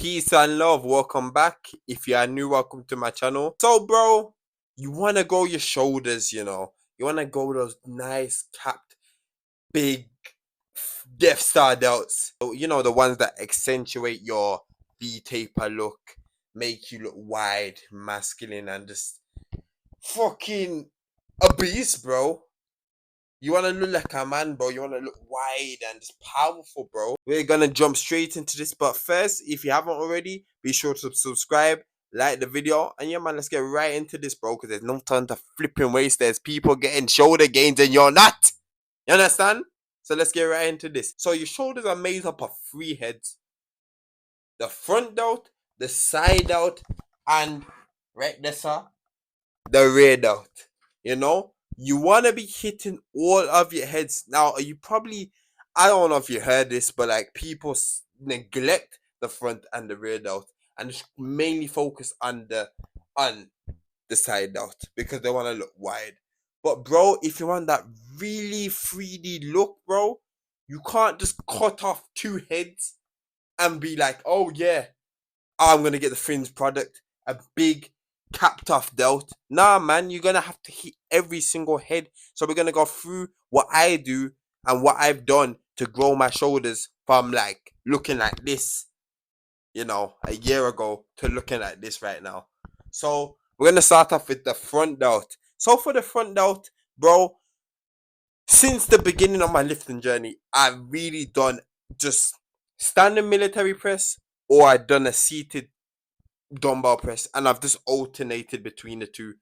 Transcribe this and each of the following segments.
Peace and love. Welcome back. If you are new, welcome to my channel. So, bro, you want to grow your shoulders, You want to grow those nice capped, big Death Star delts. The ones that accentuate your V-taper look, make you look wide, masculine, and just fucking a beast, bro. You want to look like a man, bro. You want to look wide and just powerful, bro. We're going to jump straight into this. But first, if you haven't already, be sure to subscribe, like the video. And yeah, man, let's get right into this, bro. Because there's no time to flipping waste. There's people getting shoulder gains and you're not. You understand? So let's get right into this. So your shoulders are made up of 3 heads. The front delt, the side delt, and right there, sir, the rear delt. You want to be hitting all of your heads. Now, I don't know if you heard this, but like people neglect the front and the rear delt and just mainly focus on the side delt because they want to look wide. But bro, if you want that really 3D look, bro, you can't just cut off 2 heads and be like, oh yeah, I'm going to get the fringe product, a big capped off delt. Nah, man, you're gonna have to hit every single head. So we're gonna go through what I do and what I've done to grow my shoulders from like looking like this, a year ago to looking like this right now. So we're gonna start off with the front delt. So for the front delt, bro, since the beginning of my lifting journey, I've really done just standing military press or I've done a seated dumbbell press, and I've just alternated between the two.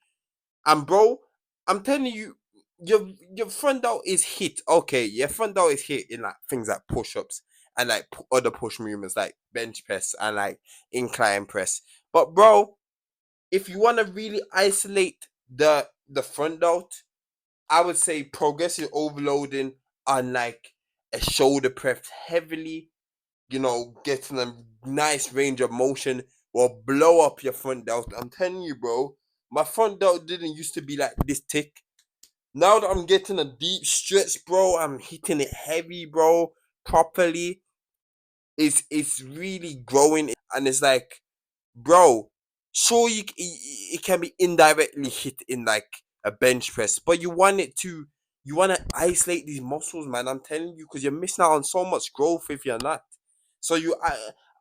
And bro, I'm telling you, your front delt is hit. Okay, your front delt is hit in like things like push-ups and like other push movements like bench press and like incline press. But bro, if you want to really isolate the front delt, I would say progressive overloading on like a shoulder press heavily, getting a nice range of motion will blow up your front delt. I'm telling you, bro, my front delt didn't used to be like this thick. Now that I'm getting a deep stretch, bro, I'm hitting it heavy, bro, properly. It's really growing, and it's like, bro, sure it can be indirectly hit in like a bench press, but you want to isolate these muscles, man. I'm telling you, because you're missing out on so much growth if you're not. So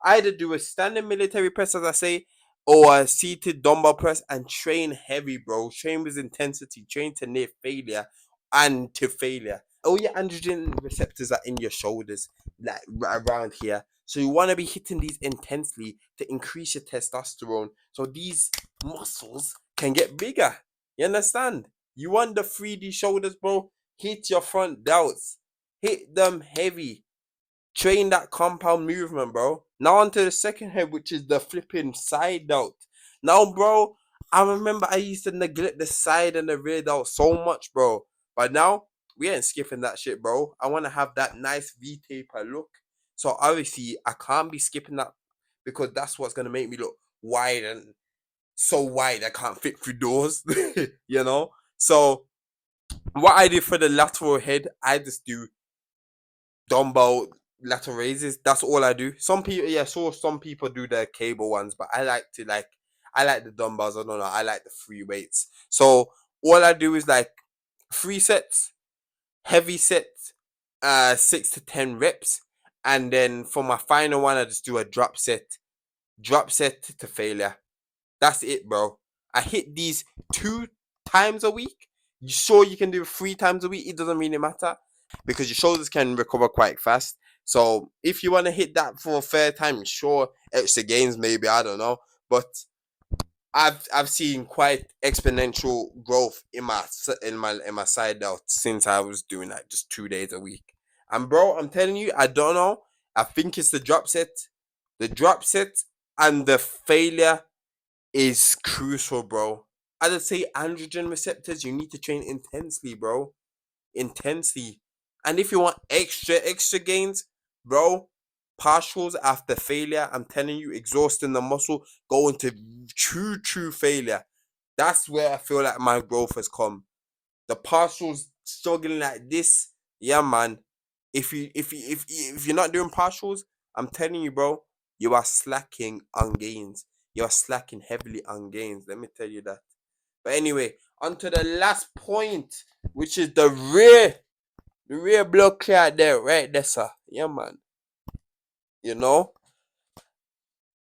either do a standing military press, as I say, or a seated dumbbell press and train heavy, bro. Train with intensity, train to near failure and to failure. All your androgen receptors are in your shoulders, like around here. So you want to be hitting these intensely to increase your testosterone so these muscles can get bigger. You understand? You want the 3D shoulders, bro? Hit your front delts. Hit them heavy. Train that compound movement, bro. Now onto the second head, which is the flipping side delt. Now, bro, I remember I used to neglect the side and the rear delt so much, bro. But now we ain't skipping that shit, bro. I want to have that nice V-taper look. So obviously I can't be skipping that because that's what's gonna make me look wide and so wide I can't fit through doors. So what I did for the lateral head, I just do dumbbell lateral raises. That's all I do. Some people, yeah, some people do the cable ones, but I like the dumbbells. I don't know. I like the free weights. So all I do is like 3 sets, heavy sets, 6 to 10 reps, and then for my final one, I just do a drop set to failure. That's it, bro. I hit these 2 times a week. You sure you can do it 3 times a week? It doesn't really matter because your shoulders can recover quite fast. So if you want to hit that for a fair time, sure, extra gains maybe, I don't know, but I've seen quite exponential growth in my side delt since I was doing that just 2 days a week. And bro, I'm telling you, I don't know. I think it's the drop set, and the failure is crucial, bro. As I say, androgen receptors, you need to train intensely, bro. Intensely. And if you want extra gains, bro, partials after failure, I'm telling you, exhausting the muscle, going to true failure. That's where I feel like my growth has come. The partials struggling like this, yeah, man. If you're not doing partials, I'm telling you, bro, you are slacking on gains. You are slacking heavily on gains. Let me tell you that. But anyway, on to the last point, which is the rear blood clot there, right there, sir. Yeah, man. You know,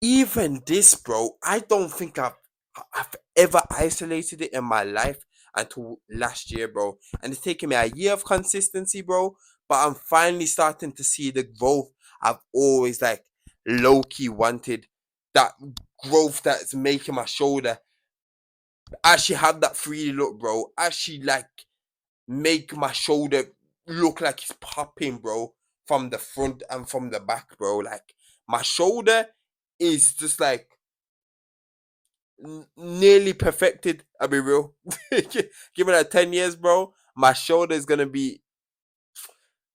even this, bro, I don't think I've ever isolated it in my life until last year, bro. And it's taken me a year of consistency, bro. But I'm finally starting to see the growth I've always like low key wanted. That growth that's making my shoulder actually have that 3D look, bro. Actually, like make my shoulder look like it's popping, bro, from the front and from the back, bro. Like my shoulder is just like nearly perfected. I'll be real. Give it like 10 years, bro. My shoulder is gonna be.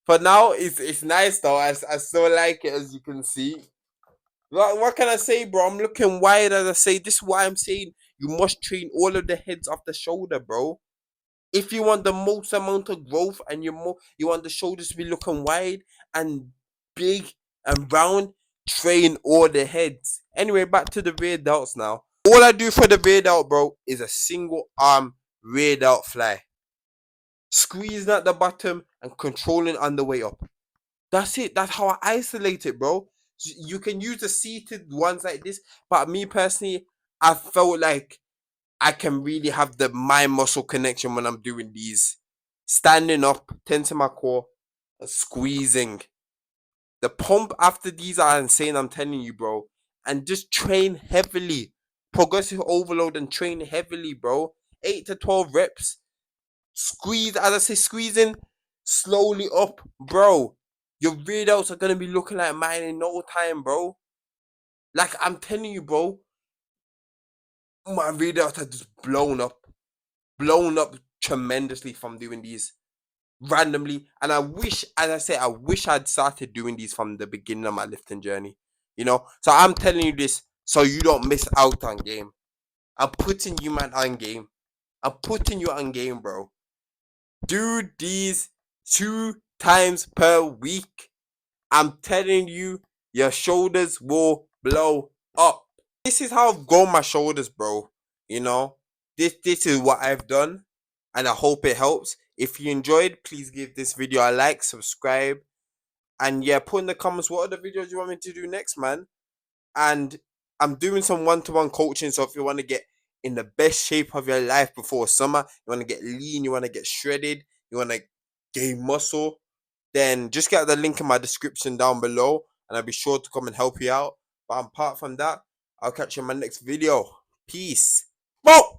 For now, it's nice though. I still like it, as you can see. What can I say, bro? I'm looking wide, as I say. This is why I'm saying you must train all of the heads off the shoulder, bro. If you want the most amount of growth and you want the shoulders to be looking wide and big and round, train all the heads. Anyway, back to the rear delts now. All I do for the rear delt, bro, is a single arm rear delt fly. Squeezing at the bottom and controlling on the way up. That's it. That's how I isolate it, bro. You can use the seated ones like this, but me personally, I felt like I can really have the mind muscle connection when I'm doing these. Standing up, tensing my core, and squeezing. The pump after these are insane, I'm telling you, bro. And just train heavily. Progressive overload and train heavily, bro. 8 to 12 reps. Squeeze, as I say, squeezing slowly up, bro. Your rear delts are gonna be looking like mine in no time, bro. Like I'm telling you, bro, my rear delts are just blown up tremendously from doing these randomly. And I wish, as I say, I wish I'd started doing these from the beginning of my lifting journey. You know, so I'm telling you this so you don't miss out on game. I'm putting you man on game. I'm putting you on game, bro. Do these 2 times per week. I'm telling you, your shoulders will blow up. This is how I've grown my shoulders, bro. You know, this is what I've done, and I hope it helps. If you enjoyed, please give this video a like, subscribe, and yeah, put in the comments what other videos you want me to do next, man. And I'm doing some one-to-one coaching, so if you want to get in the best shape of your life before summer, you want to get lean, you want to get shredded, you want to gain muscle, then just get the link in my description down below, and I'll be sure to come and help you out. But apart from that, I'll catch you in my next video. Peace. Whoa!